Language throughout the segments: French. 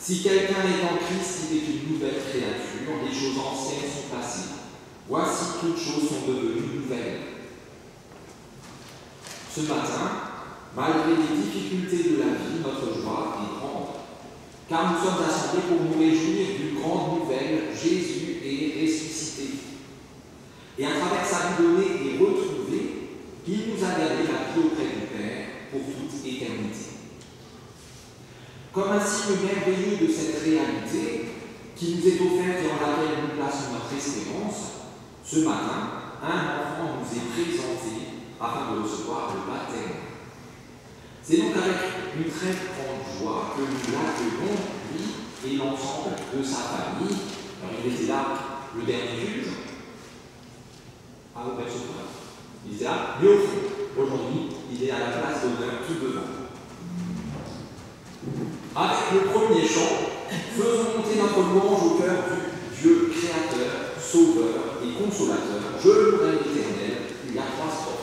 Si quelqu'un est en Christ, il est une nouvelle créature, les choses anciennes sont passées. Voici, toutes choses sont devenues nouvelles. Ce matin, malgré les difficultés de la vie, notre joie est grande, car nous sommes assemblés pour nous réjouir d'une grande nouvelle: Jésus est ressuscité. Et à travers sa vie donnée et retrouvée, il nous a gagné la vie auprès du Père pour toute éternité. Comme un signe merveilleux de cette réalité qui nous est offerte et en laquelle nous plaçons notre espérance, ce matin, un enfant nous est présenté afin de recevoir le baptême. C'est donc avec une très grande joie que nous l'accueillons, lui et l'ensemble de sa famille. Alors, il était là le dernier culte, au Berceau. Il était là, mais au fond, aujourd'hui, il est à la place d'honneur tout devant. Avec le premier chant, faisons monter notre louange au cœur du Dieu créateur, sauveur et consolateur. Je louerai l'Éternel. Il y a 3 strophes.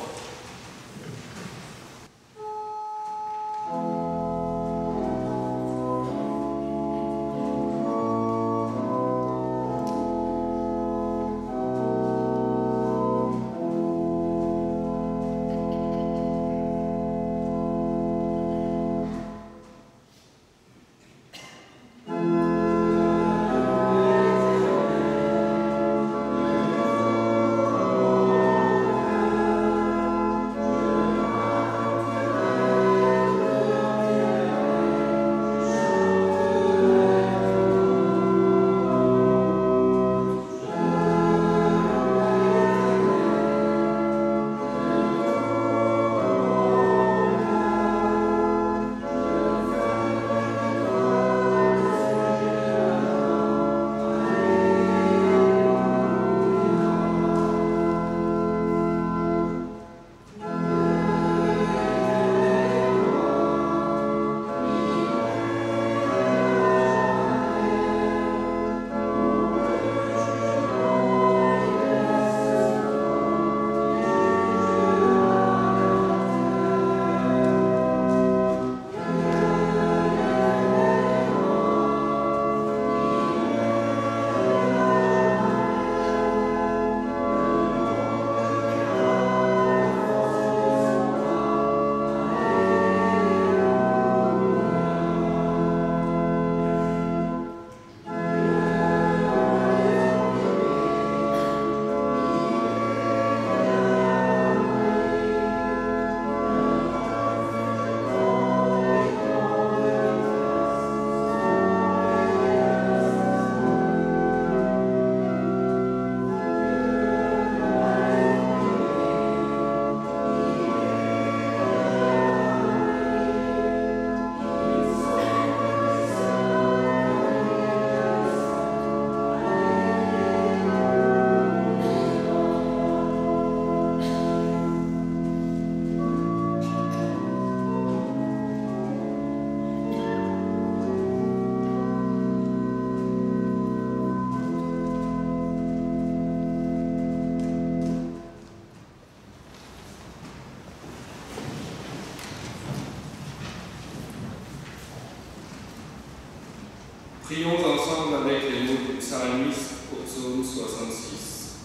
Prions ensemble avec les mots du psalmiste au psaume 66.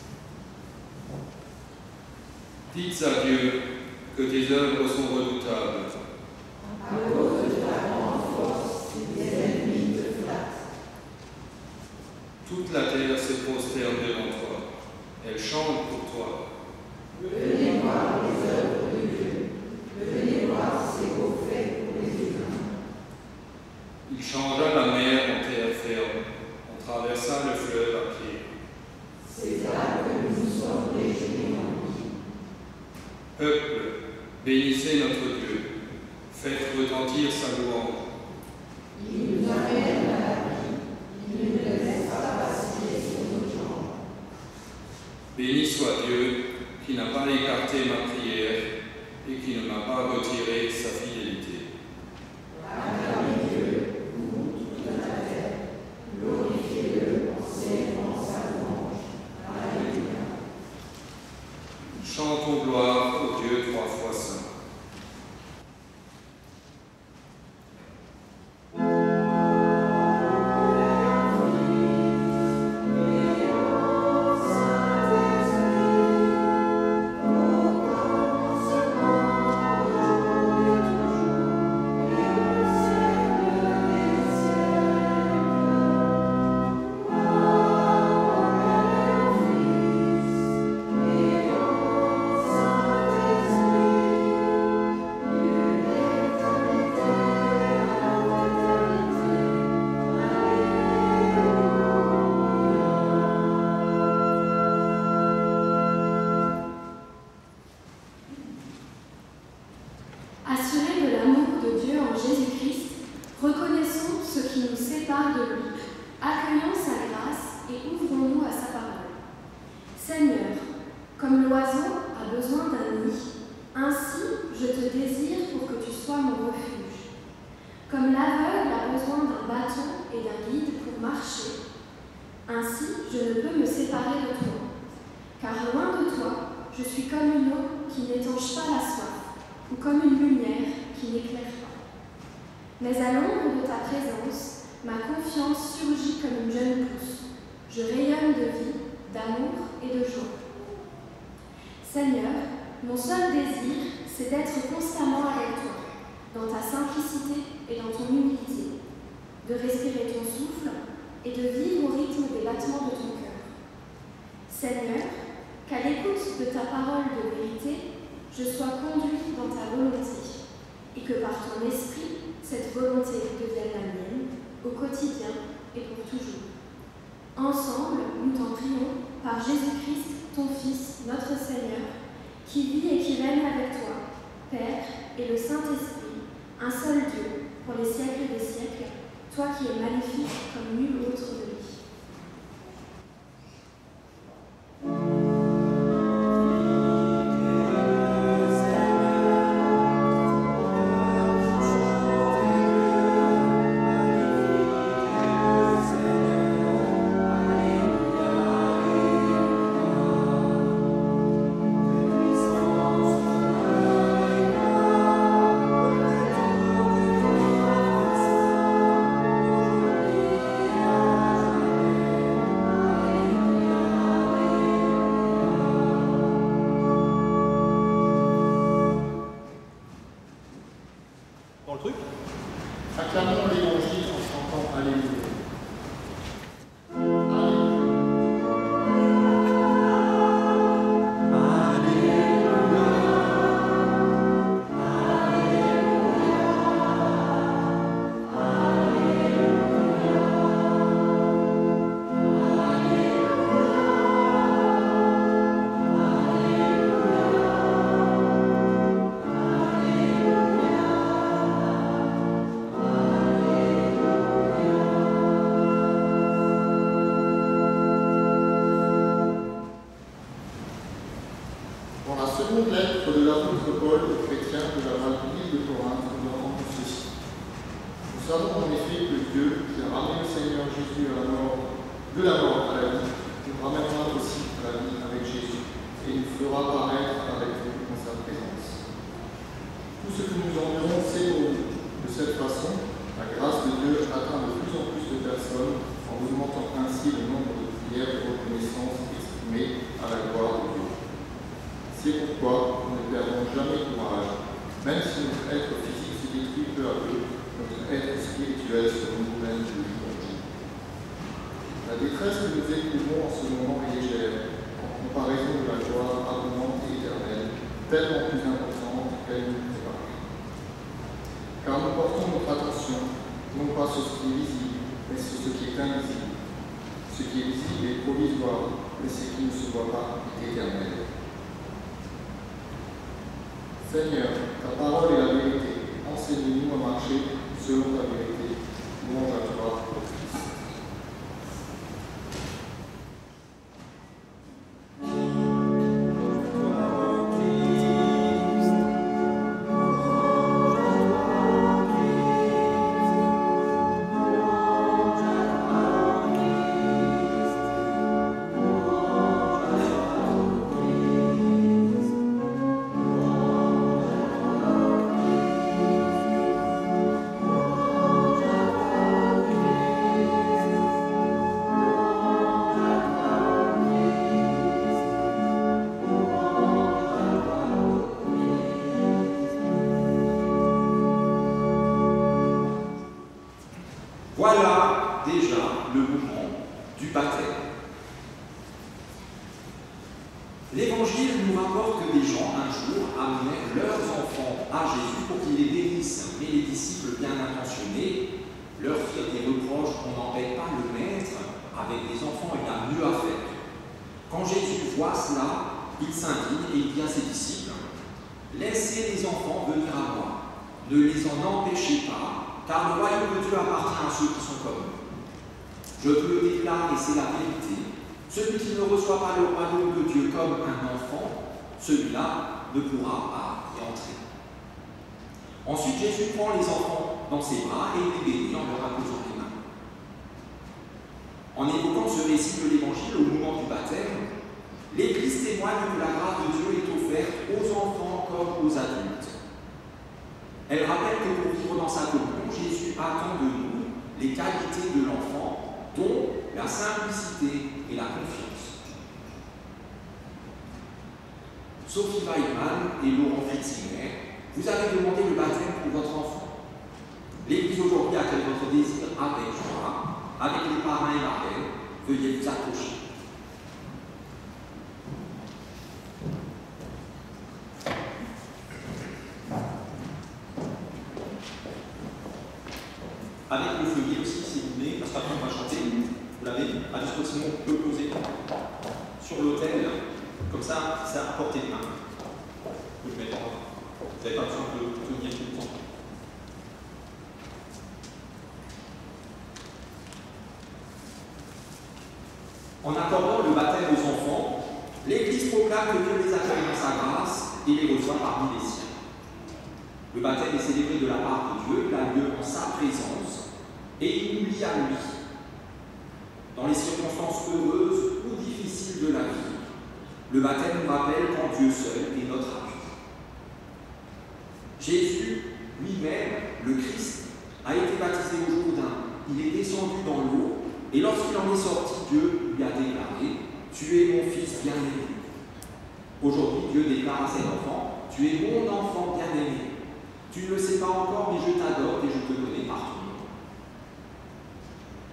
Dites à Dieu que tes œuvres sont redoutables. À cause de ta grande force, tes ennemis te flattent. Toute la terre se prosterne devant toi. Elle chante pour toi. Venez voir les œuvres de Dieu. Venez voir ses beaux faits pour les humains. Il changea la mer en terre ferme. On traversa le fleuve à pied. C'est là que nous nous sommes réjouis en lui. Peuple, bénissez notre Dieu. Faites retentir sa louange. Il nous amène à la vie. Il ne nous laisse pas vaciller sur nos jambes. Béni soit Dieu qui n'a pas écarté ma prière et qui ne m'a pas retiré sa fidélité. Acclamez Dieu, vous, toute la terre. Glorifiez-le en célébrant sa louange. Alléluia. Chantons gloire au Dieu 3 fois saint. Alléluia. parle de lui, accueillons sa grâce et ouvrons-nous à sa parole. Seigneur, comme l'oiseau a besoin d'un nid, ainsi je te désire pour que tu sois mon refuge. Comme l'aveugle a besoin d'un bâton et d'un guide pour marcher, ainsi je ne peux me séparer de toi. Car loin de toi, je suis comme une eau qui n'étanche pas la soif, ou comme une lumière qui n'éclaire pas. Mais à l'ombre de ta présence, ma confiance surgit comme une jeune pousse. Je rayonne de vie, d'amour et de joie. Seigneur, mon seul désir, c'est d'être constamment avec toi, dans ta simplicité et dans ton humilité, de respirer ton souffle et de vivre au rythme des battements de ton cœur. Seigneur, qu'à l'écoute de ta parole de vérité, je sois conduit dans ta volonté, et que par ton esprit, cette volonté devienne la mienne, au quotidien et pour toujours. Ensemble, nous t'en prions par Jésus-Christ, ton Fils, notre Seigneur, qui vit et qui règne avec toi, Père et le Saint-Esprit, un seul Dieu, pour les siècles des siècles, toi qui es magnifique comme nul autre de lui. Acclamons l'évangile en chantant Alléluia. Dans la seconde lettre de l'apôtre Paul aux chrétiens de la ville de Corinthe, nous avons ceci. Nous savons en effet que Dieu, qui a ramené le Seigneur Jésus de la mort à la vie, nous ramènera aussi à la vie avec Jésus et nous fera paraître avec nous dans sa présence. Tout ce que nous enverrons, c'est pour nous. De cette façon, la grâce de Dieu atteint de plus en plus de personnes en augmentant ainsi le nombre de prières de reconnaissance exprimées à la gloire de Dieu. C'est pourquoi nous ne perdons jamais courage, même si notre être physique se détruit peu à peu, notre être spirituel se renouvelle de jour en jour. La détresse que nous éprouvons en ce moment est légère, en comparaison de la gloire abondante et éternelle, tellement plus importante qu'elle nous prépare. Car nous portons notre attention, non pas sur ce qui est visible, mais sur ce qui est invisible. Ce qui est visible est provisoire, mais ce qui ne se voit pas est éternel. Seigneur, ta parole est la vérité. Enseigne-nous à marcher selon ta vérité. Louange à toi, ô Christ. Voilà déjà le moment du baptême. L'Évangile nous rapporte que des gens, un jour, amenèrent leurs enfants à Jésus pour qu'il les bénisse. Mais les disciples bien intentionnés leur firent des reproches: on n'embête pas le maître avec des enfants, il a mieux à faire. Quand Jésus voit cela, il s'indigne et il dit à ses disciples: laissez les enfants venir à moi, ne les en empêchez pas, car le royaume de Dieu appartient à ceux qui sont comme eux. Je te le déclare et c'est la vérité. Celui qui ne reçoit pas le royaume de Dieu comme un enfant, celui-là ne pourra pas y entrer. Ensuite, Jésus prend les enfants dans ses bras et les bénit en leur imposant les mains. En évoquant ce récit de l'Évangile au moment du baptême, l'Église témoigne que la grâce de Dieu est offerte aux enfants comme aux adultes. Elle rappelle que pour vivre dans sa communion, Jésus attend de nous les qualités de l'enfant, dont la simplicité et la confiance. Sophie Weidman et Laurent Fritzinger, vous avez demandé le baptême pour votre enfant. L'Église aujourd'hui accueille votre désir avec joie, avec les parrains et marraines. Veuillez vous accrocher. Avec le feuillet aussi, si vous voulez, parce qu'après on va chanter, vous l'avez à disposition, on peut le poser sur l'autel, comme ça, c'est à portée de main. Vous le mettez en main. Vous n'avez pas besoin de le tenir tout le temps. En accordant le baptême aux enfants, l'Église proclame que Dieu les accueille dans sa grâce et les reçoit parmi les siens. Le baptême est célébré de la part de Dieu, il a lieu en sa présence et il nous lie à lui. Dans les circonstances heureuses ou difficiles de la vie, le baptême nous rappelle qu'en Dieu seul est notre appui. Jésus lui-même, le Christ, a été baptisé au Jourdain. Il est descendu dans l'eau et lorsqu'il en est sorti, Dieu lui a déclaré « Tu es mon fils bien-aimé ». Aujourd'hui, Dieu déclare à ses enfants « Tu es mon enfant bien-aimé. Tu ne le sais pas encore, mais je t'adore et je te connais par ton nom. »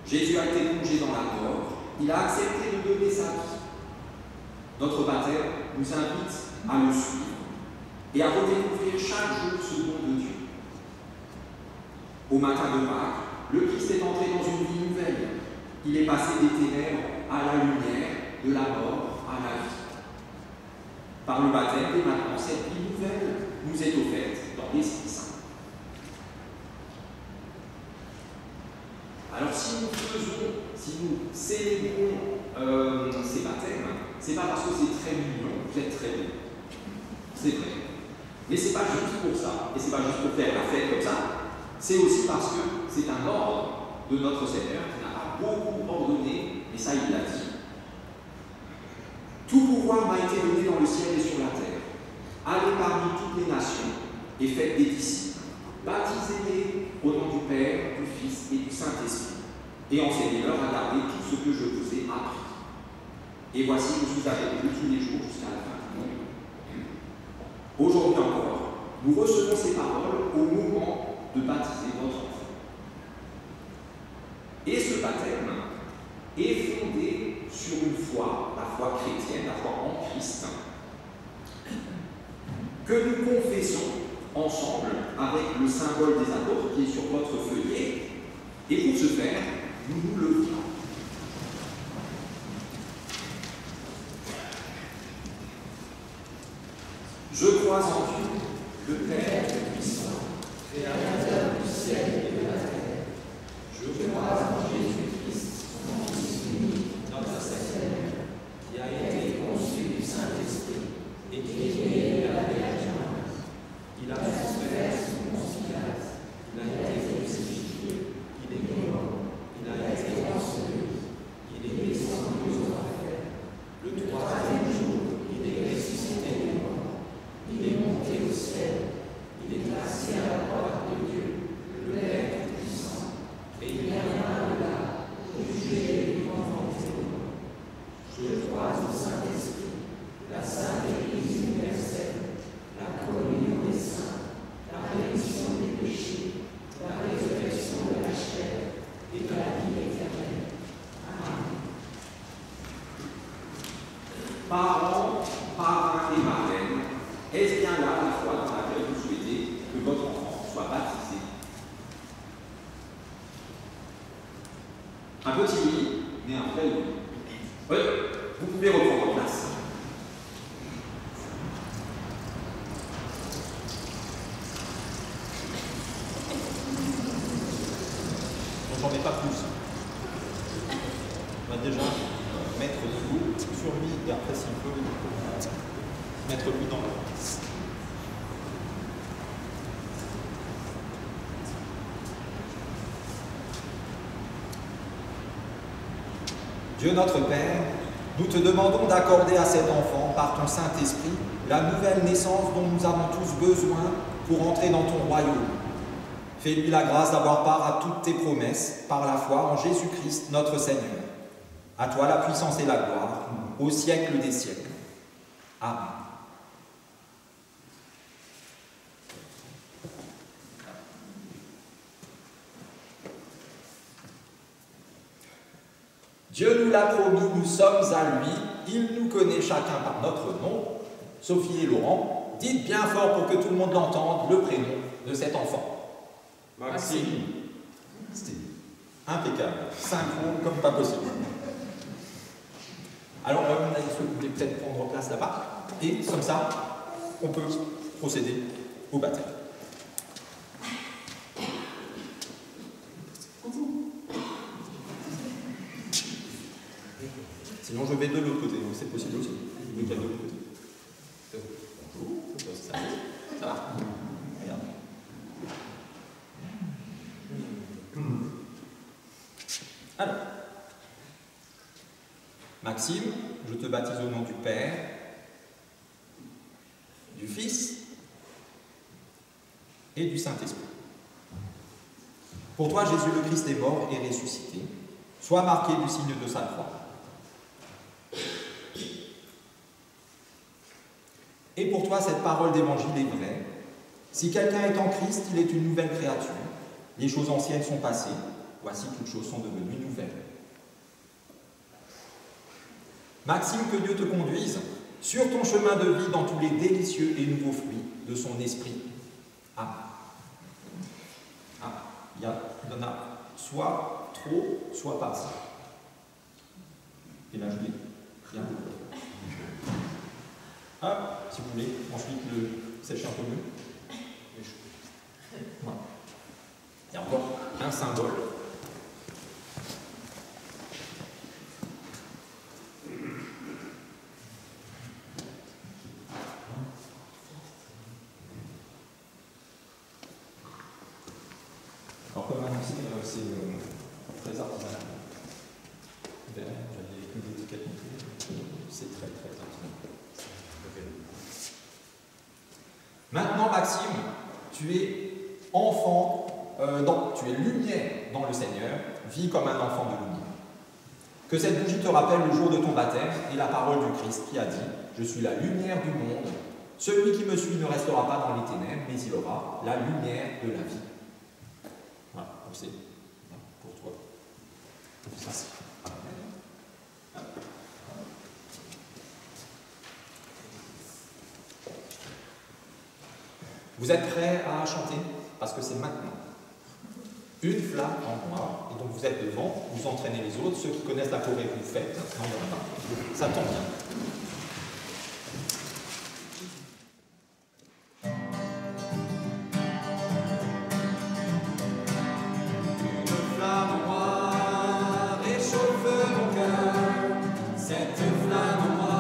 Jésus a été plongé dans la mort. Il a accepté de donner sa vie. Notre baptême nous invite à le suivre et à redécouvrir chaque jour ce don de Dieu. Au matin de Pâques, le Christ est entré dans une vie nouvelle. Il est passé des ténèbres à la lumière, de la mort à la vie. Par le baptême, et maintenant, cette vie nouvelle nous est offerte dans l'Esprit Saint. Alors, si nous célébrons ces baptêmes, c'est pas parce que c'est très mignon, vous êtes très beau. C'est vrai. Mais c'est pas juste pour ça, et c'est pas juste pour faire la fête comme ça, c'est aussi parce que c'est un ordre de notre Seigneur qui n'a pas beaucoup ordonné, et ça il l'a dit. Tout pouvoir m'a été donné dans le ciel et sur la terre. Allez parmi toutes les nations et faites des disciples. Baptisez-les au nom du Père, du Fils et du Saint-Esprit, et enseignez-leur à garder tout ce que je vous ai appris. Et voici, je vous avec vous tous les jours jusqu'à la fin du monde. Aujourd'hui encore, nous recevons ces paroles au moment de baptiser votre enfant. Et ce baptême est fondé sur une foi, la foi chrétienne, la foi en Christ, que nous confessons ensemble avec le symbole des apôtres qui est sur votre feuillet. Et pour ce faire, nous nous levons. Je crois en Dieu, le Père puissant, créateur du ciel et de la terre. Je crois en Jésus-Christ, son Fils unique, notre Seigneur, qui a été conçu du Saint-Esprit et qui est né de la Vierge Marie. Il a souffert sous Ponce Pilate, il a été crucifié, il est mort, il a été enseveli, il est descendu aux enfers. Le troisième jour, il est ressuscité des morts. Il est monté au ciel, il est assis à la droite de Dieu, le Père puissant, et il viendra de là pour juger les vivants et les morts. Je crois au Saint-Esprit, la Sainte Église universelle, la communion des saints, la rémission des péchés, la résurrection de la chair et de la vie éternelle. Amen. Parents, parrains et marraines, est-ce bien là la foi dans laquelle vous souhaitez que votre enfant soit baptisé? Un petit oui, mais un vrai oui. Oui, vous pouvez reprendre place. J'en ai pas plus. va déjà mettre de l'eau sur lui et après s'il peut mettre lui dans l'eau. Dieu notre Père, nous te demandons d'accorder à cet enfant, par ton Saint-Esprit, la nouvelle naissance dont nous avons tous besoin pour entrer dans ton royaume. Fais-lui la grâce d'avoir part à toutes tes promesses, par la foi en Jésus-Christ notre Seigneur. À toi la puissance et la gloire, au siècle des siècles. Amen. Dieu nous l'a promis, nous sommes à lui, il nous connaît chacun par notre nom. Sophie et Laurent, dites bien fort pour que tout le monde l'entende le prénom de cet enfant. Maxime. C'était impeccable, synchro comme pas possible. Alors, est-ce que vous voulez peut-être prendre place là-bas? Et comme ça, on peut procéder au baptême. Sinon, je vais de l'autre côté, donc c'est possible aussi. Je vais de l'autre côté. Bonjour, ça va? Regarde. Alors, Maxime, je te baptise au nom du Père, du Fils et du Saint-Esprit. Pour toi, Jésus le Christ est mort et ressuscité. Sois marqué du signe de sa croix. Et pour toi, cette parole d'évangile est vraie. Si quelqu'un est en Christ, il est une nouvelle créature. Les choses anciennes sont passées. Voici, toutes choses sont devenues nouvelles. Maxime, que Dieu te conduise sur ton chemin de vie dans tous les délicieux et nouveaux fruits de son esprit. Il y en a soit trop, soit pas assez. Et là, je l'ai bien. Si vous voulez, ensuite le sécher un peu mieux. Voilà. Il y a encore un symbole. Alors comme annoncé, c'est très artisanal. J'avais une étiquette montée, c'est très artisanal. Maintenant, Maxime, tu es enfant, tu es lumière dans le Seigneur, vis comme un enfant de lumière. Que cette bougie te rappelle le jour de ton baptême et la parole du Christ qui a dit « Je suis la lumière du monde. Celui qui me suit ne restera pas dans les ténèbres, mais il aura la lumière de la vie. » Voilà, donc c'est pour toi. Ça, vous êtes prêts à chanter? Parce que c'est maintenant. Une flamme en moi, et donc vous êtes devant, vous entraînez les autres, ceux qui connaissent la choré, vous faites. Non, il n'y en a pas. Ça tombe bien. C'est une flamme d'amour.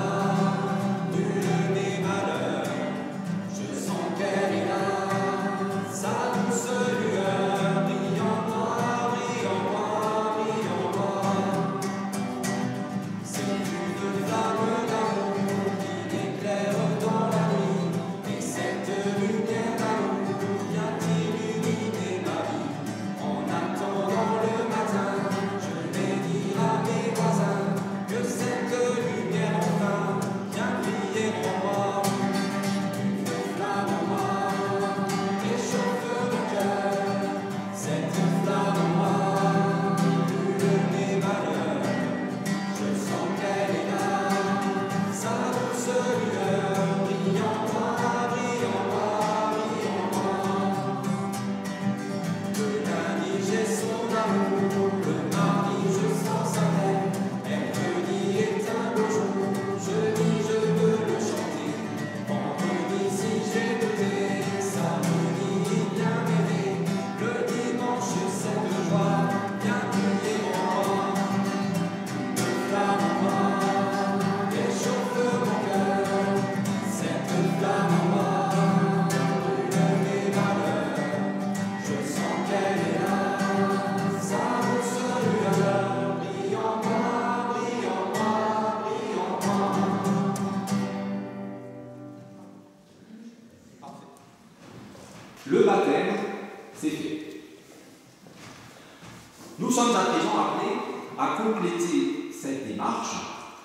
va compléter cette démarche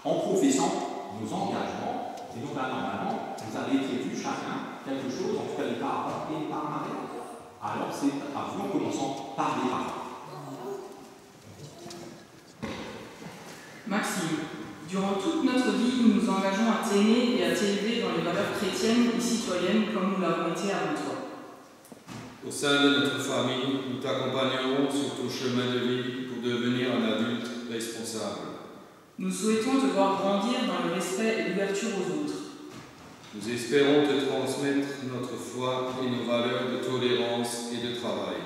en professant nos engagements. Et donc là, normalement, vous avez prévu chacun quelque chose, en tout cas les parents et les parents. Alors c'est à vous, en commençant par les parents. Maxime, durant toute notre vie, nous nous engageons à t'aimer et à t'élever dans les valeurs chrétiennes et citoyennes comme nous l'avons été avant toi. Au sein de notre famille, nous t'accompagnerons sur ton chemin de vie pour devenir un adulte responsable. Nous souhaitons te voir grandir dans le respect et l'ouverture aux autres. Nous espérons te transmettre notre foi et nos valeurs de tolérance et de travail.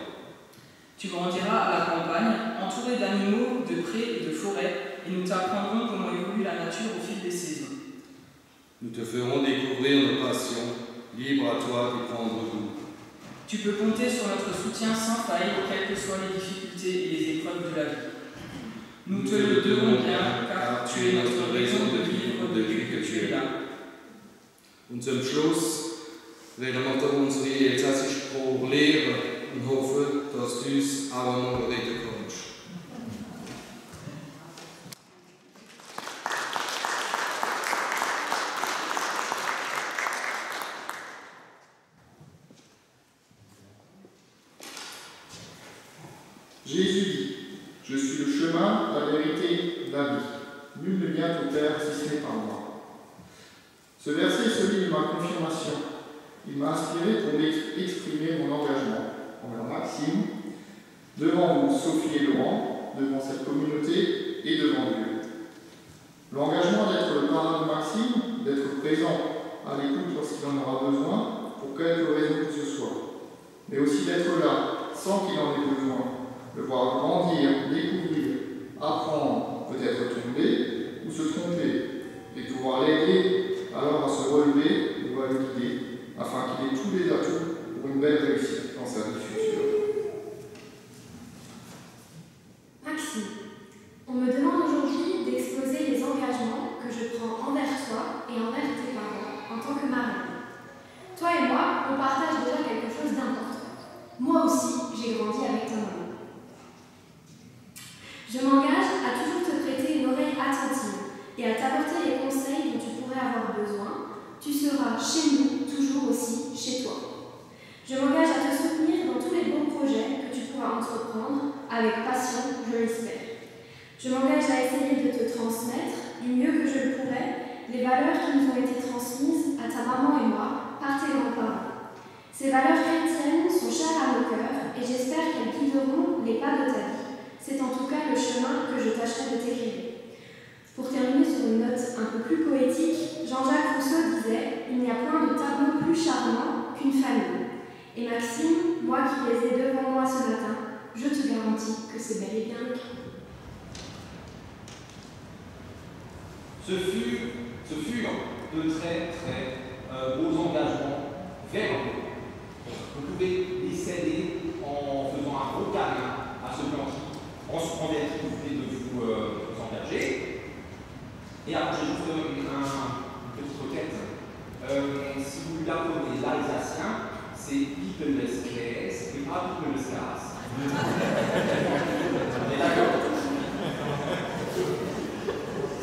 Tu grandiras à la campagne, entouré d'animaux, de prés et de forêts, et nous t'apprendrons comment évolue la nature au fil des saisons. Nous te ferons découvrir nos passions, libre à toi d'y prendre goût. Tu peux compter sur notre soutien sans faille, quelles que soient les difficultés et les épreuves de la vie. Nous te le devons bien, car tu es notre raison de vivre depuis que tu es là. Und zum Schluss werden wir unsere elsässische Sprache lernen und hoffen, dass du uns auch mal reden kannst. Jésus dit, je suis le chemin, la vérité, la vie. Nul ne vient au Père si ce n'est par moi. Ce verset est celui de ma confirmation. Il m'a inspiré pour exprimer mon engagement envers Maxime, devant vous, Sophie et Laurent, devant cette communauté et devant Dieu. L'engagement d'être le parrain de Maxime, d'être présent à l'écoute lorsqu'il en aura besoin, pour quelque raison que ce soit, mais aussi d'être là, sans qu'il en ait besoin, le voir grandir, découvrir, apprendre, peut-être tomber ou se tromper, et pouvoir l'aider alors à se relever ou à le guider, afin qu'il ait tous les atouts pour une belle réussite dans sa vie future. Maxime, on me demande aujourd'hui d'exposer les engagements que je prends envers toi et envers tes parents en tant que marraine. Toi et moi, on partage déjà quelque chose d'important. Moi aussi, j'ai grandi avec ta maman. Je m'engage à toujours te prêter une oreille attentive et à t'apporter les conseils dont tu pourrais avoir besoin. Tu seras chez nous, toujours aussi chez toi. Je m'engage à te soutenir dans tous les bons projets que tu pourras entreprendre, avec passion, je l'espère. Je m'engage à essayer de te transmettre, du mieux que je le pourrai, les valeurs qui nous ont été transmises à ta maman et moi par tes grands-parents. Ces valeurs chrétiennes sont chères à nos cœurs et j'espère qu'elles guideront les pas de ta vie. C'est en tout cas le chemin que je tâcherai de t'écrire. Pour terminer sur une note un peu plus poétique, Jean-Jacques Rousseau disait « Il n'y a point de tableau plus charmant qu'une famille ». Et Maxime, moi qui les ai devant moi ce matin, je te garantis que c'est bel et bien le cas. Ce furent de très beaux engagements verbaux. Vous pouvez les céder en faisant un gros câlin à ceux qui se convertit, vous voulez de vous engager. Et alors, j'ai juste une petite requête. Si vous l'apprenez l'alsacien, c'est Pippeleskäs et pas Pippeleskas. On est d'accord?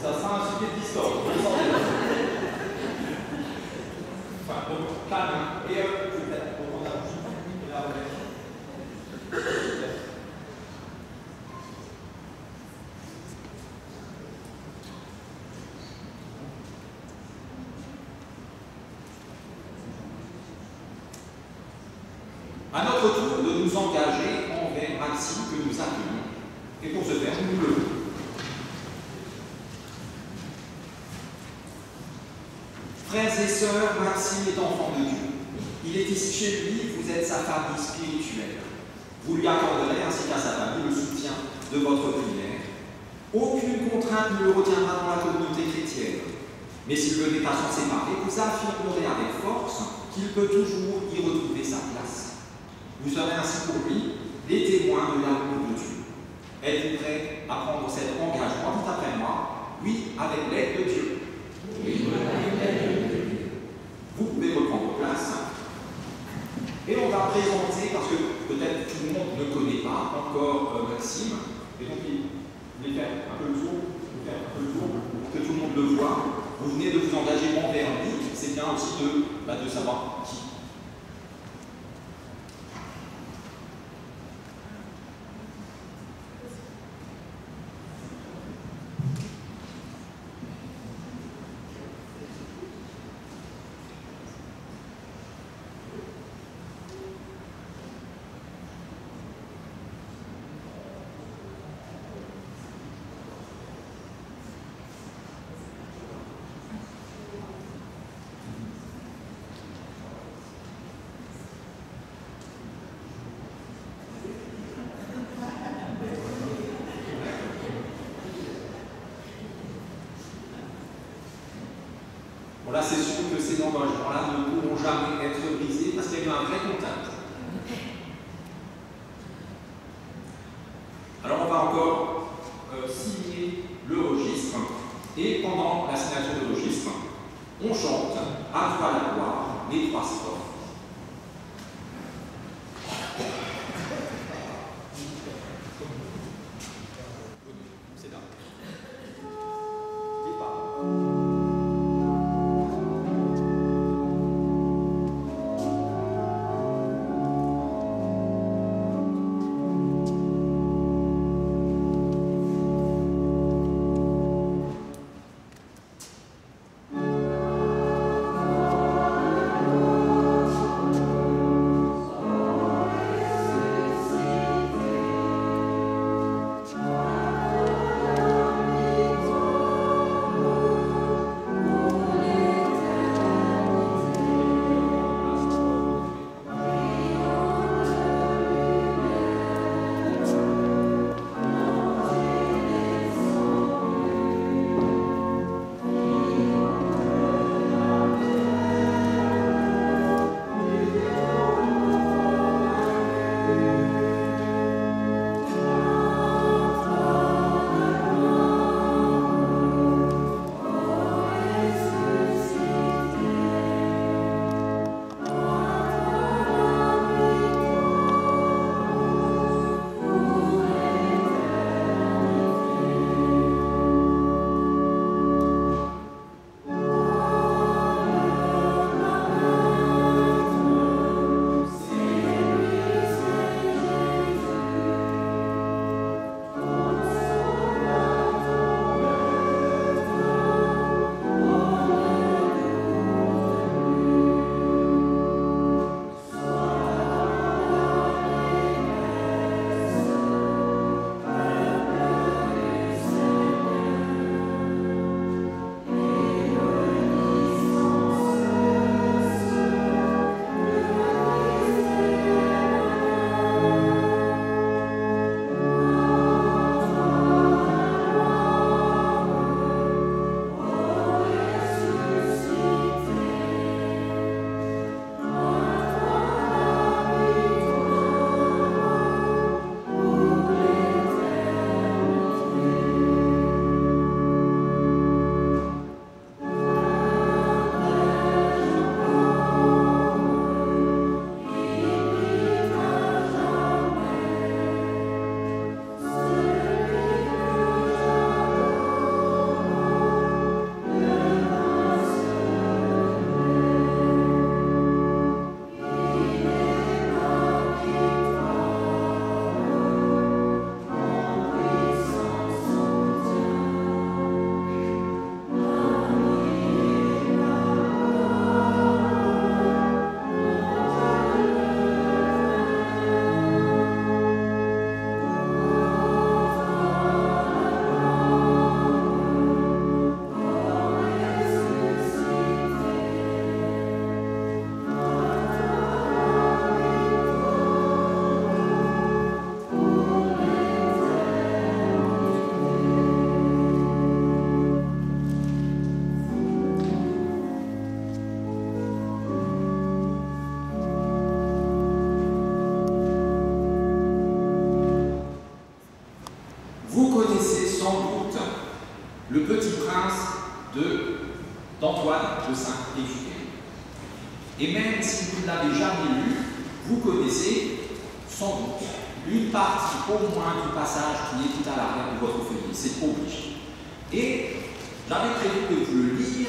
Ça sera un sujet d'histoire. Enfin, donc, calme. Et peut-être, on a là, à notre tour de nous engager envers Maxime que nous accueillons. Et pour ce faire, nous le faisons. Frères et sœurs, Maxime est enfant de Dieu. Il est ici chez lui, vous êtes sa famille spirituelle. Vous lui accorderez ainsi qu'à sa famille le soutien de votre prière. Aucune contrainte ne le retiendra dans la communauté chrétienne. Mais s'il venait à s'en séparer, vous affirmerez avec force qu'il peut toujours y retrouver sa place. Vous serez ainsi pour lui des témoins de l'amour de Dieu. Êtes-vous prêts à prendre cet engagement? Dites après moi, oui, avec l'aide de Dieu. Oui, avec l'aide de Dieu. Vous pouvez reprendre place. Et on va présenter, parce que peut-être tout le monde ne connaît pas encore Maxime, et donc il voulait faire un vous venez de vous engager envers lui, c'est bien aussi de savoir qui. Bon, là, c'est sûr que ces engagements-là ne pourront jamais être brisés parce qu'il y a eu un vrai contact. Alors, on va encore signer le registre et pendant la signature du registre, on chante à toi la gloire, les 3 strophes. C'est là. Le Petit Prince d'Antoine de Saint-Exupéry. Et même si vous ne l'avez jamais lu, vous connaissez sans doute une partie au moins du passage qui est tout à l'arrière de votre feuillet, c'est obligé. Et J'avais prévu de vous le lire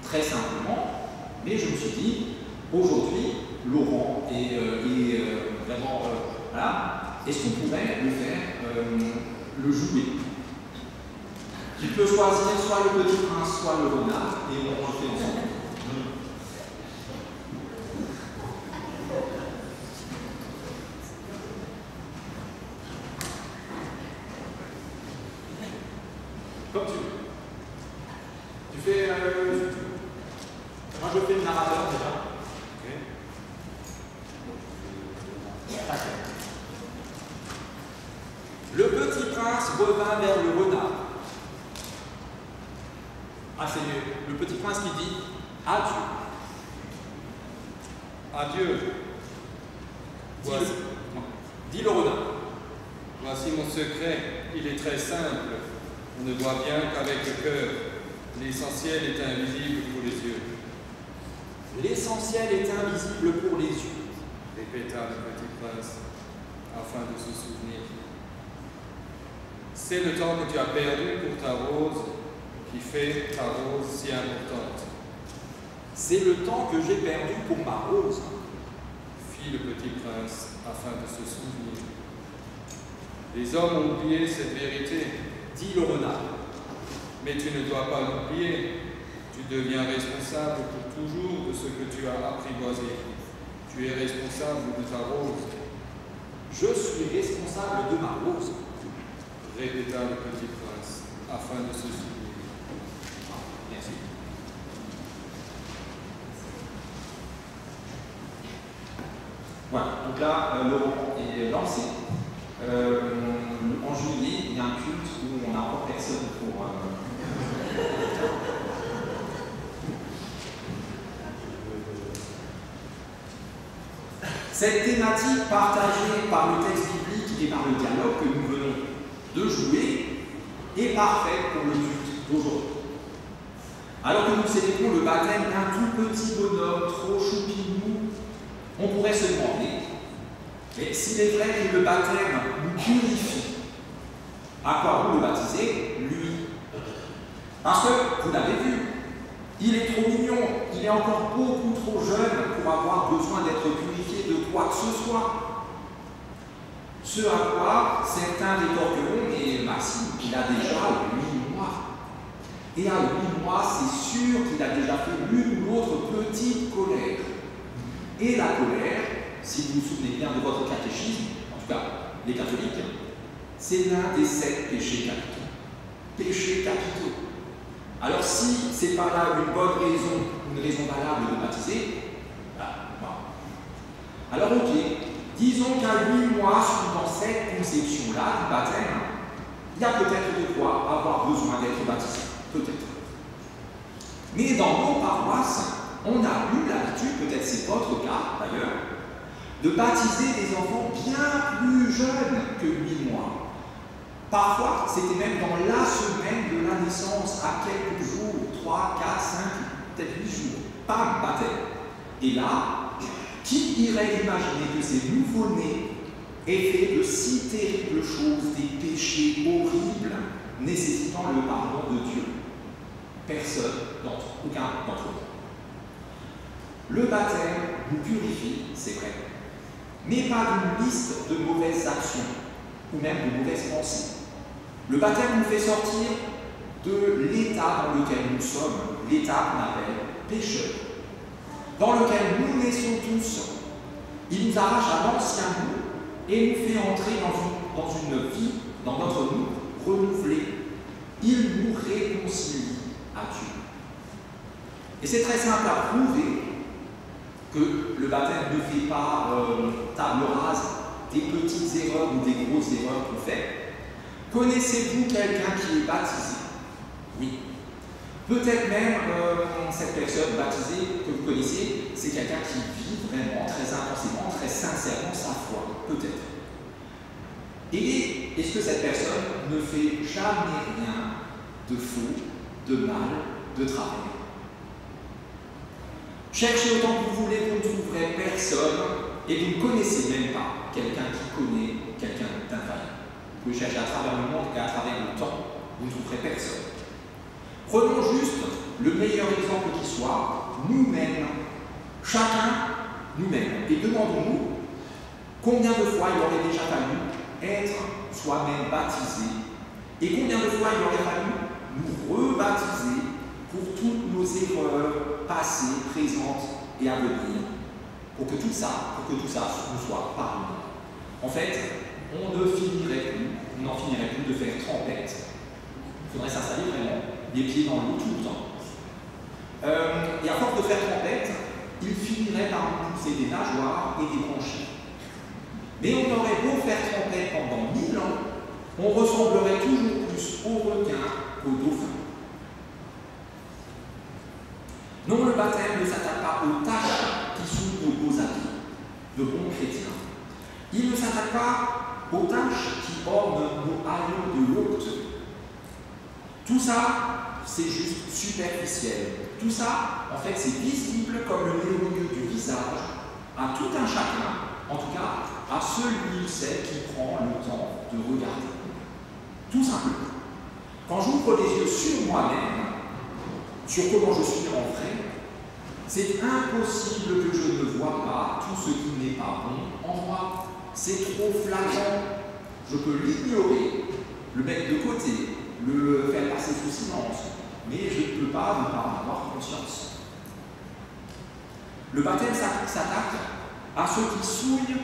très simplement, mais je me suis dit, aujourd'hui, Laurent est vraiment. Voilà, est-ce qu'on pourrait le faire le jouer? Tu peux choisir soit le Petit Prince, soit le Renard, et on le fait ensemble. Comme tu veux. Tu fais. Moi je fais le narrateur déjà. Ok. Le Petit Prince revint vers le Renard. Ah, c'est le Petit Prince qui dit adieu. Adieu. Voici, Dis le Renard. voici mon secret, il est très simple. On ne voit bien qu'avec le cœur. L'essentiel est invisible pour les yeux. L'essentiel est invisible pour les yeux, Répéta le Petit Prince, afin de se souvenir. C'est le temps que tu as perdu pour ta rose qui fait ta rose si importante. c'est le temps que j'ai perdu pour ma rose, Fit le Petit Prince, afin de se souvenir. Les hommes ont oublié cette vérité, dit le Renard. mais tu ne dois pas l'oublier. Tu deviens responsable pour toujours de ce que tu as apprivoisé. Tu es responsable de ta rose, Je suis responsable de ma rose. répéta le Petit Prince, afin de se souvenir. Merci. Voilà, donc là, Laurent est lancé. En juillet, il y a un culte où on n'a encore personne pour. Cette thématique partagée par le texte biblique et par le dialogue que nous venons de jouer est parfaite pour le culte d'aujourd'hui. Alors que nous célébrons le baptême d'un tout petit bonhomme trop choupinou, on pourrait se demander, mais s'il est vrai que le baptême nous purifie, à quoi bon le baptiser, lui? Parce que, vous l'avez vu, il est trop mignon, il est encore beaucoup trop jeune pour avoir besoin d'être purifié de quoi que ce soit. Ce à quoi certains rétorqueront, mais Maxime, il a déjà 8 mois. Et à 8 mois, c'est sûr qu'il a déjà fait l'une ou l'autre petite colère. Et la colère, si vous vous souvenez bien de votre catéchisme, en tout cas les catholiques, c'est l'un des 7 péchés capitaux. Péchés capitaux. Alors si ce n'est pas là une bonne raison, une raison valable de baptiser, alors ok, disons qu'à 8 mois suivant cette conception-là du baptême, il y a peut-être de quoi avoir besoin d'être baptisé. Peut-être. Mais dans nos paroisses, on a eu l'habitude, peut-être c'est votre cas d'ailleurs, de baptiser des enfants bien plus jeunes que 8 mois. Parfois, c'était même dans la semaine de la naissance, à quelques jours, 3, 4, 5, peut-être 8 jours. Bam, baptême. Et là, qui irait imaginer que ces nouveau-nés aient fait de si terribles choses, des péchés horribles, nécessitant le pardon de Dieu? Personne aucun d'entre eux. Le baptême nous purifie, c'est vrai, mais pas d'une liste de mauvaises actions ou même de mauvaises pensées. Le baptême nous fait sortir de l'état dans lequel nous sommes, l'état qu'on appelle pécheur, dans lequel nous naissons tous. Il nous arrache à l'ancien nous et nous fait entrer dans une vie, dans notre nous, renouvelée. Il nous réconcilie à Dieu. Et c'est très simple à prouver que le baptême ne fait pas table rase des petites erreurs ou des grosses erreurs qu'on fait. Connaissez-vous quelqu'un qui est baptisé? Oui. Peut-être même cette personne baptisée que vous connaissez, c'est quelqu'un qui vit vraiment très intensément, très sincèrement sa foi. Peut-être. Et est-ce que cette personne ne fait jamais rien de faux, de mal, de travers? Cherchez autant que vous voulez, vous ne trouverez personne et vous ne connaissez même pas quelqu'un qui connaît quelqu'un d'infaillible. Vous pouvez chercher à travers le monde et à travers le temps, vous ne trouverez personne. Prenons juste le meilleur exemple qui soit, nous-mêmes, chacun nous-mêmes, et demandons-nous combien de fois il aurait déjà fallu être soi-même baptisé et combien de fois il aurait fallu nous rebaptiser pour toutes nos erreurs passées, présentes et à venir, pour que tout ça nous soit pardonné. En fait, on n'en finirait plus de faire trempette. Il faudrait s'installer vraiment les pieds dans l'eau tout le temps. Et à force de faire trempette, il finirait par nous pousser des nageoires et des branchies. Mais on aurait beau faire trempette pendant 1000 ans, on ressemblerait toujours plus au requin qu'au dauphin. Non, le baptême ne s'attaque pas aux tâches qui sont nos beaux habits, de bons chrétiens. Il ne s'attaque pas aux tâches qui ornent nos haillons de l'autre. Tout ça, c'est juste superficiel. Tout ça, en fait, c'est visible comme le nez au milieu du visage à tout un chacun, en tout cas à celui ou celle qui prend le temps de regarder. Tout simplement. Quand j'ouvre les yeux sur moi-même, sur comment je suis en vrai, c'est impossible que je ne vois pas tout ce qui n'est pas bon en moi. C'est trop flagrant. Je peux l'ignorer, le mettre de côté, le faire passer sous silence, mais je ne peux pas ne pas en avoir conscience. Le baptême s'attaque à ceux qui souillent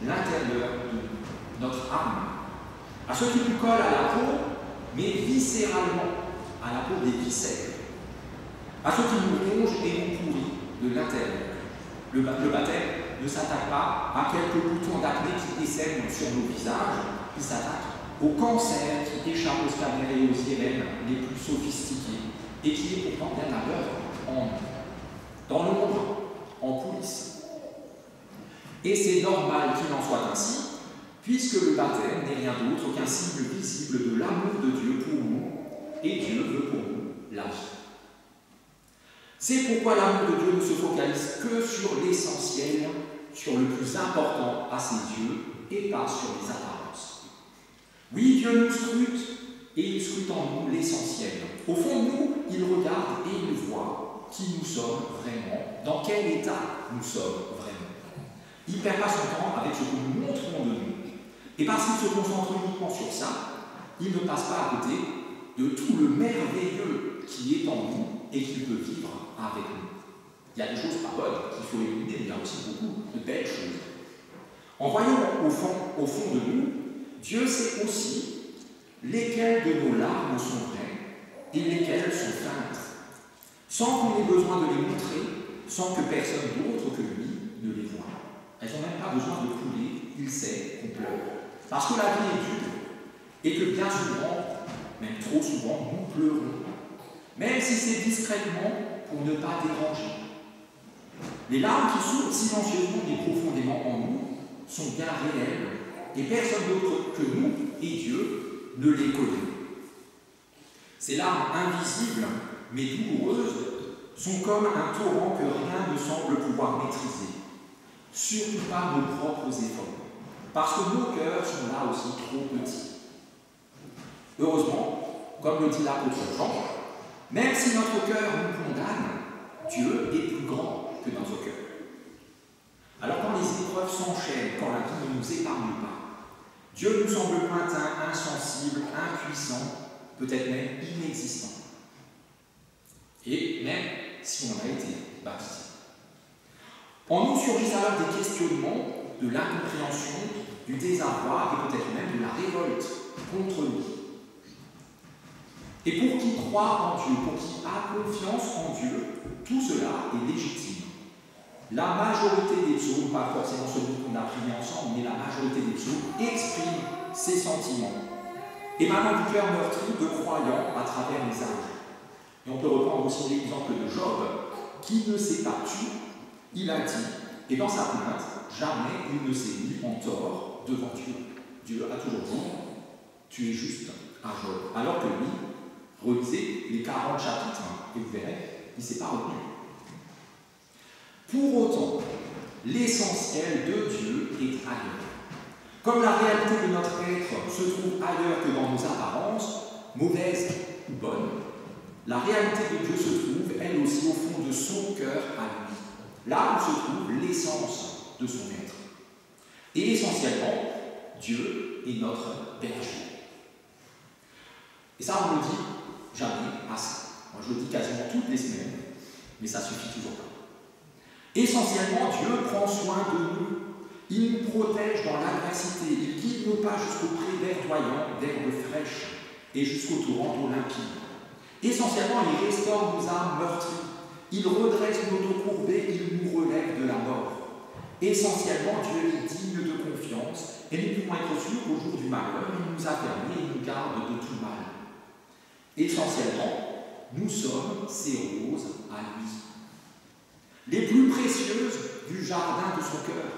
l'intérieur de notre âme, à ceux qui nous collent à la peau, mais viscéralement, à la peau des viscères, à ceux qui nous rongent et nous pourrissent de l'intérieur. Le baptême ne s'attaque pas à quelques boutons d'acné qui essaiment sur nos visages, il s'attaque au cancer qui échappe aux scanners et aux IRM les plus sophistiqués et qui est pourtant bien à l'œuvre dans l'ombre, en coulisses. Et c'est normal qu'il en soit ainsi, puisque le baptême n'est rien d'autre qu'un signe visible de l'amour de Dieu pour nous, et Dieu veut pour nous la vie. C'est pourquoi l'amour de Dieu ne se focalise que sur l'essentiel, sur le plus important à ses yeux, et pas sur les apparences. Oui, Dieu nous scrute, et il scrute en nous l'essentiel. Au fond de nous, il regarde et il voit qui nous sommes vraiment, dans quel état nous sommes vraiment. Il ne perd pas son temps avec ce que nous montrons de nous. Et parce qu'il se concentre uniquement sur ça, il ne passe pas à côté de tout le merveilleux qui est en nous et qu'il peut vivre avec nous. Il y a des choses pas bonnes qu'il faut éliminer, mais il y a aussi beaucoup de belles choses. En voyant au fond de nous, Dieu sait aussi lesquelles de nos larmes sont vraies et lesquelles sont feintes, sans qu'on ait besoin de les montrer, sans que personne d'autre que lui ne les voie. Elles n'ont même pas besoin de couler, il sait qu'on pleure. Parce que la vie est dure, et que bien souvent, même trop souvent, nous pleurons, même si c'est discrètement pour ne pas déranger. Les larmes qui souffrent silencieusement et profondément en nous sont bien réelles, et personne d'autre que nous et Dieu ne les connaît. Ces larmes invisibles, mais douloureuses, sont comme un torrent que rien ne semble pouvoir maîtriser. Surtout pas nos propres efforts, parce que nos cœurs sont là aussi trop petits. Heureusement, comme le dit l'apôtre Jean, même si notre cœur nous condamne, Dieu est plus grand que notre cœur. Alors quand les épreuves s'enchaînent, quand la vie ne nous épargne pas, Dieu nous semble lointain, insensible, impuissant, peut-être même inexistant. Et même si on a été baptisé. En nous surgissent alors des questionnements, de l'incompréhension, du désarroi et peut-être même de la révolte contre lui. Et pour qui croit en Dieu, pour qui a confiance en Dieu, tout cela est légitime. La majorité des psaumes, pas forcément celui qu'on a prié ensemble, mais la majorité des psaumes exprime ses sentiments, émanant du cœur meurtri de croyants à travers les âges. Et on peut reprendre aussi l'exemple de Job, qui ne s'est pas tu, il a dit, et dans sa plainte, jamais il ne s'est mis en tort devant Dieu. Dieu a toujours dit, tu es juste à Job. Alors que lui, relisez les 40 chapitres, et vous verrez, il ne s'est pas retenu. Pour autant, l'essentiel de Dieu est ailleurs. Comme la réalité de notre être se trouve ailleurs que dans nos apparences, mauvaises ou bonnes, La réalité de Dieu se trouve, elle aussi, au fond de son cœur à lui. Là où se trouve l'essence de son être. Et essentiellement, Dieu est notre berger. Et ça, on ne le dit jamais assez. Moi, je le dis quasiment toutes les semaines, mais ça suffit toujours pas. Essentiellement, Dieu prend soin de nous. Il nous protège dans l'adversité. Il guide nos pas jusqu'au pré verdoyant d'herbes fraîches et jusqu'au torrent limpide. Essentiellement, il restaure nos âmes meurtries. Il redresse nos dos courbés, il nous relève de la mort. Essentiellement, Dieu est digne de confiance et nous pouvons être sûrs qu'au jour du malheur, il nous a permis et nous garde de tout mal. Essentiellement, nous sommes ses roses à lui, les plus précieuses du jardin de son cœur.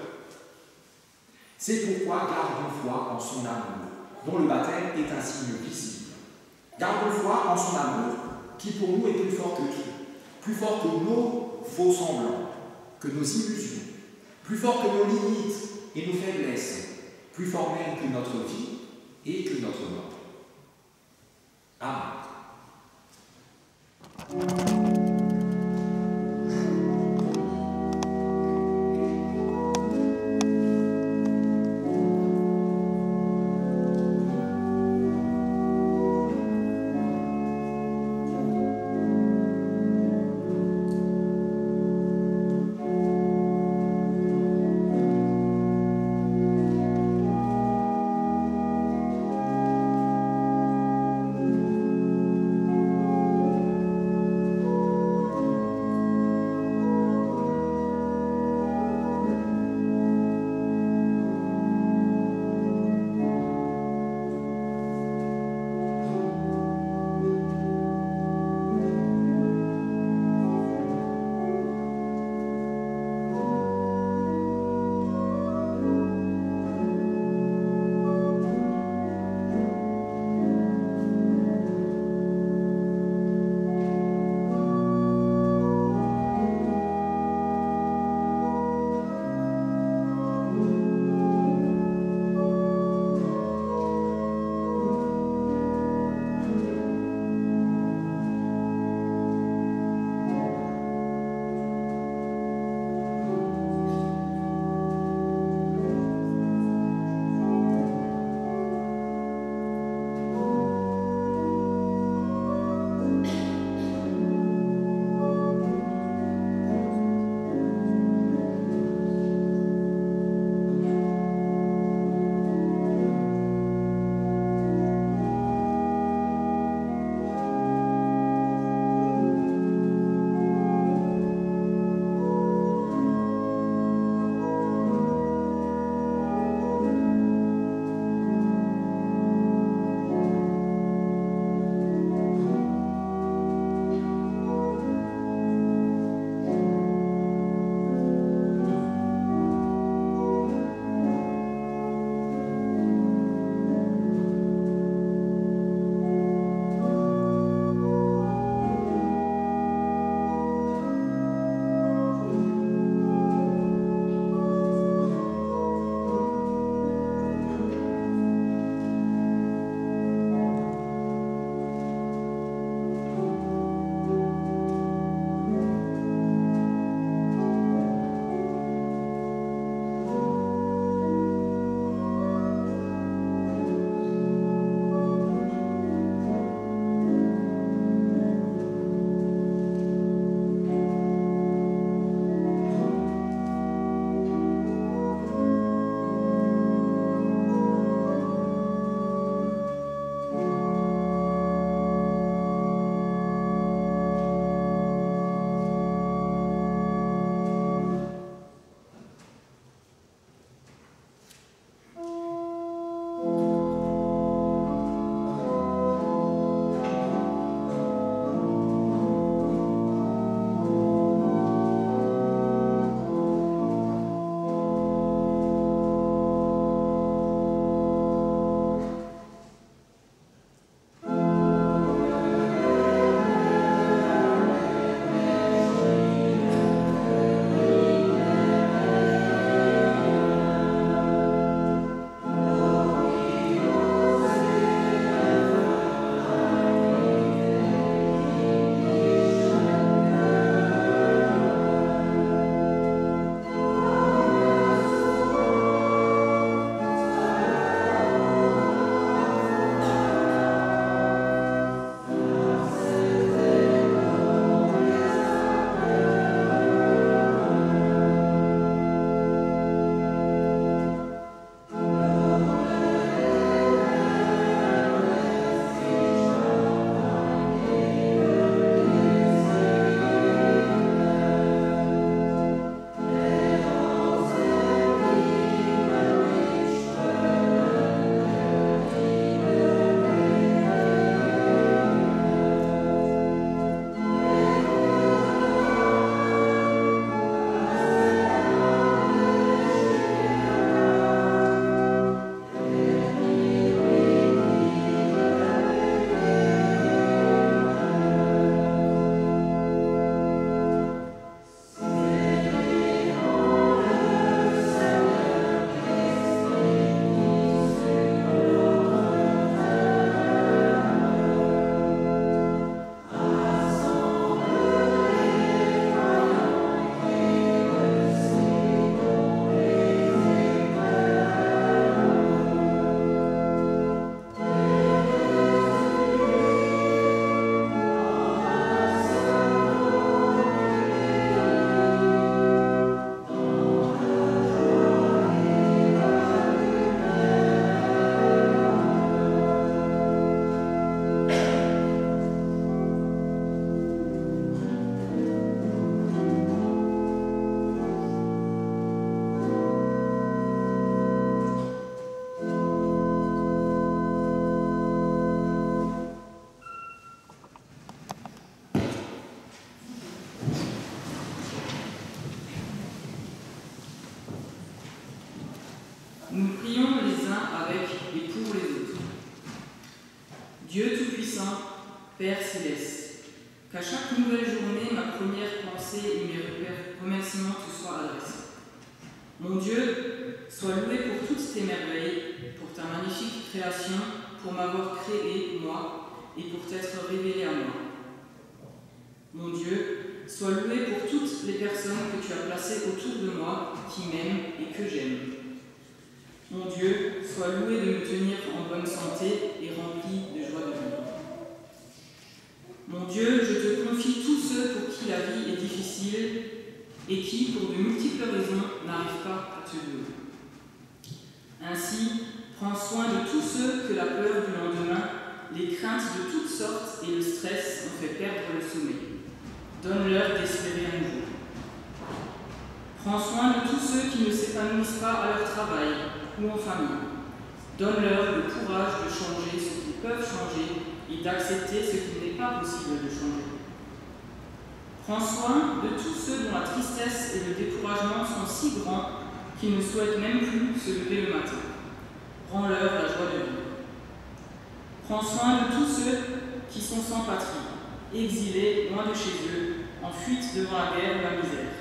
C'est pourquoi gardons foi en son amour, dont le baptême est un signe visible. Gardons foi en son amour, qui pour nous est plus fort que tout, plus fort que nos faux semblants, que nos illusions, plus fort que nos limites et nos faiblesses, plus fort même que notre vie et que notre mort. Amen. Père céleste, qu'à chaque nouvelle journée, ma première pensée et mes remerciements te soient adressés. Mon Dieu, sois loué pour toutes tes merveilles, pour ta magnifique création, pour m'avoir créé, moi, et pour t'être révélé à moi. Mon Dieu, sois loué pour toutes les personnes que tu as placées autour de moi, qui m'aiment et que j'aime. Mon Dieu, sois loué de me tenir en bonne santé et rempli de joie de vivre. Mon Dieu, je te confie tous ceux pour qui la vie est difficile et qui, pour de multiples raisons, n'arrivent pas à te louer. Ainsi, prends soin de tous ceux que la peur du lendemain, les craintes de toutes sortes et le stress ont fait perdre le sommeil. Donne-leur d'espérer à nouveau. Prends soin de tous ceux qui ne s'épanouissent pas à leur travail ou en famille. Donne-leur le courage de changer ce qu'ils peuvent changer et d'accepter ce qui n'est pas possible de changer. Prends soin de tous ceux dont la tristesse et le découragement sont si grands qu'ils ne souhaitent même plus se lever le matin. Rends-leur la joie de vivre. Prends soin de tous ceux qui sont sans patrie, exilés loin de chez eux, en fuite devant la guerre ou la misère.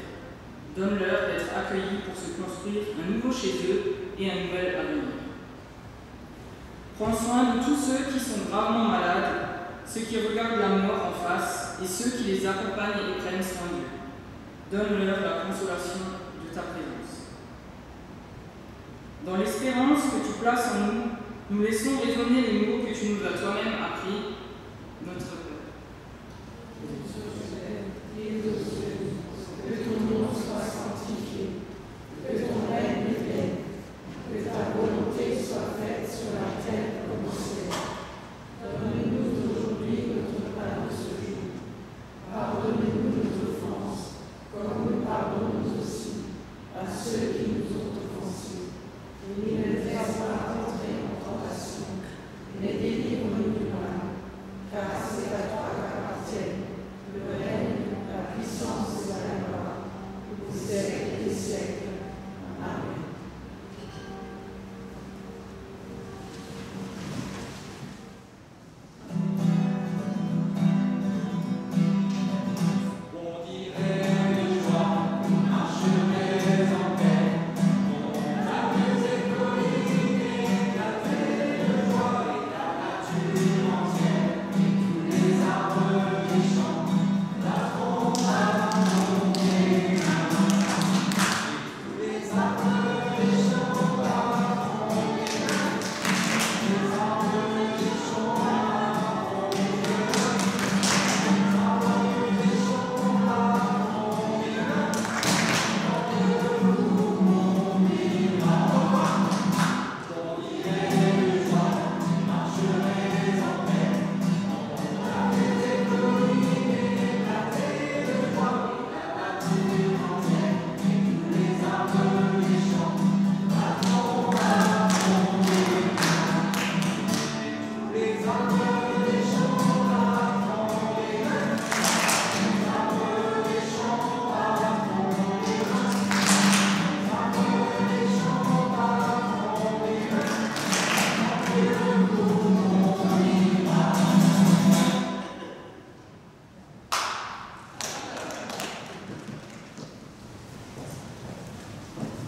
Donne-leur d'être accueillis pour se construire un nouveau chez eux et un nouvel avenir. Prends soin de tous ceux qui sont gravement malades, ceux qui regardent la mort en face et ceux qui les accompagnent et prennent soin d'eux. Donne-leur la consolation de ta présence. Dans l'espérance que tu places en nous, nous laissons résonner les mots que tu nous as toi-même appris, notre Père. Que ton nom soit sanctifié, que ton règne vienne, que ta volonté soit faite sur la terre comme au ciel. Donne-nous aujourd'hui notre pain de ce jour. Pardonnez-nous nos offenses, comme nous pardonnons aussi à ceux qui nous ont offensés. Et ne nous laisse pas entrer en tentation, mais délivre-nous du mal, car c'est à toi qu'appartiennent le règne, la puissance et la gloire, au siècle des siècles. Amen.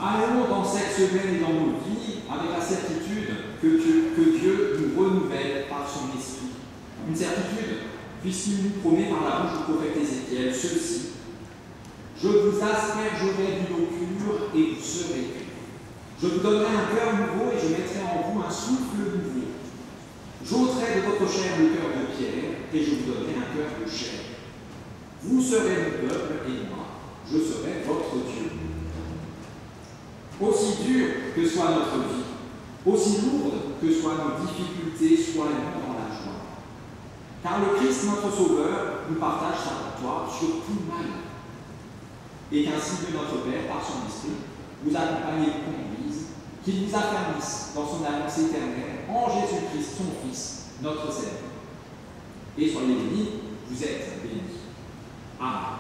Allons dans cette semaine et dans nos vies avec la certitude que Dieu nous renouvelle par son esprit. Une certitude, puisqu'il nous promet par la bouche du prophète Ézéchiel ceci: je vous aspergerai d'une eau pure et vous serez purs. Je vous donnerai un cœur nouveau et je mettrai en vous un souffle nouveau. J'ôterai de votre chair le cœur de pierre et je vous donnerai un cœur de chair. Vous serez mon peuple et moi, je serai votre Dieu. Aussi dure que soit notre vie, aussi lourde que soient nos difficultés, soyons dans la joie. Car le Christ, notre Sauveur, nous partage sa victoire sur tout mal. Et qu'ainsi Dieu notre Père, par son Esprit, vous accompagne et vous conduise, qu'il vous affermisse dans son alliance éternelle en Jésus-Christ, son Fils, notre Seigneur. Et soyez bénis, vous êtes bénis. Amen.